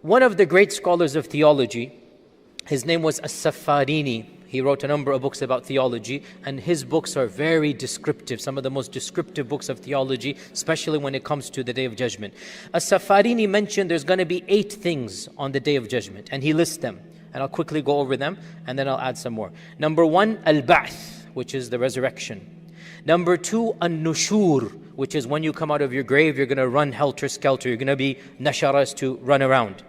One of the great scholars of theology, his name was As-Safarini. He wrote a number of books about theology, and his books are very descriptive, some of the most descriptive books of theology, especially when it comes to the Day of Judgment. As-Safarini mentioned there's going to be 8 things on the Day of Judgment, and he lists them. And I'll quickly go over them, and then I'll add some more. Number 1, Al-Ba'th, which is the resurrection. Number 2, An-Nushur, which is when you come out of your grave, you're going to run helter-skelter. You're going to be nasharas to run around.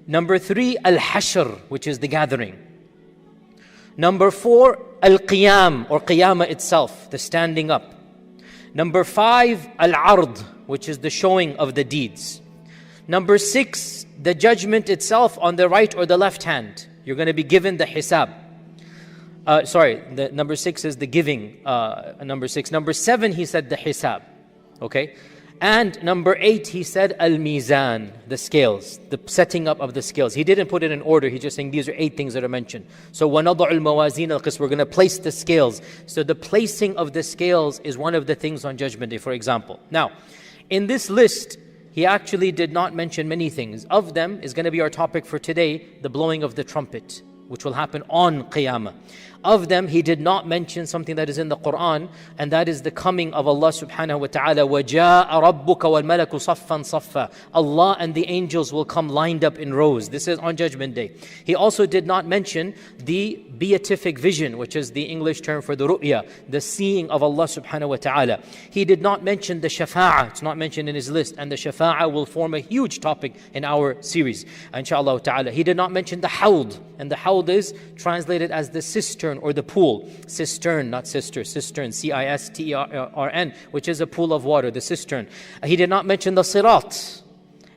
Number 3, Al-Hashr, which is the gathering. Number 4, Al-Qiyam, or Qiyamah itself, the standing up. Number 5, Al-Ard, which is the showing of the deeds. Number 6, the judgment itself on the right or the left hand. You're going to be given the hisab. Number 6 is the giving, number 6. Number 7, he said the hisab. Okay? And number 8, he said al-mizan, the scales, the setting up of the scales. He didn't put it in order, he's just saying these are 8 things that are mentioned. So وَنَضَعُ الْمَوَازِينَ الْقِسْطَ, we're going to place the scales. So the placing of the scales is one of the things on Judgment Day, for example. Now, in this list, he actually did not mention many things. Of them is going to be our topic for today, the blowing of the trumpet, which will happen on Qiyamah. Of them, he did not mention something that is in the Quran, and that is the coming of Allah subhanahu wa ta'ala. وَجَاءَ رَبُّكَ وَالْمَلَكُ صَفًّا صَفًّا. Allah and the angels will come lined up in rows. This is on Judgment Day. He also did not mention the beatific vision, which is the English term for the ru'ya, the seeing of Allah subhanahu wa ta'ala. He did not mention the shafa'ah. It's not mentioned in his list, and the shafa'ah will form a huge topic in our series, inshallah ta'ala. He did not mention the hawd, and the hawd is translated as the cistern or the pool. Cistern, not sister, cistern, C-I-S-T-E-R-N, which is a pool of water, the cistern. He did not mention the sirat.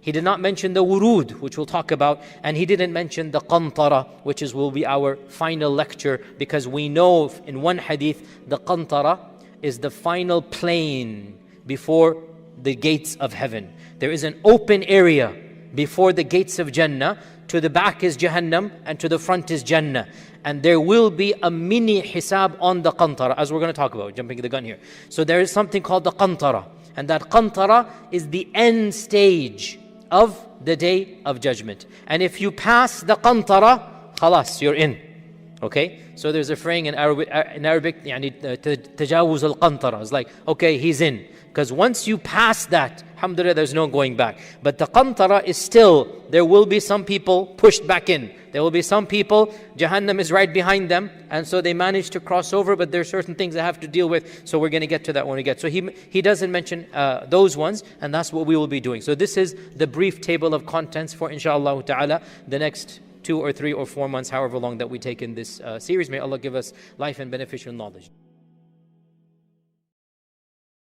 He did not mention the wurud, which we'll talk about, and he didn't mention the qantara, which will be our final lecture, because we know in one hadith, the qantara is the final plain before the gates of heaven. There is an open area before the gates of Jannah. To the back is Jahannam, and to the front is Jannah. And there will be a mini hisab on the qantara, as we're going to talk about, jumping the gun here. So there is something called the qantara, and that qantara is the end stage of the Day of Judgment. And if you pass the qantara, khalas, you're in. Okay? So there's a phrase in Arabic, يعني tajawuz al-qantara. It's like, okay, he's in. Because once you pass that, alhamdulillah, there's no going back. But the qantara is still, there will be some people pushed back in. There will be some people, Jahannam is right behind them, and so they manage to cross over, but there are certain things they have to deal with, so we're going to get to that when we get. So he doesn't mention those ones, and that's what we will be doing. So this is the brief table of contents for, inshallah ta'ala, the next 2 or 3 or 4 months, however long that we take in this series. May Allah give us life and beneficial knowledge.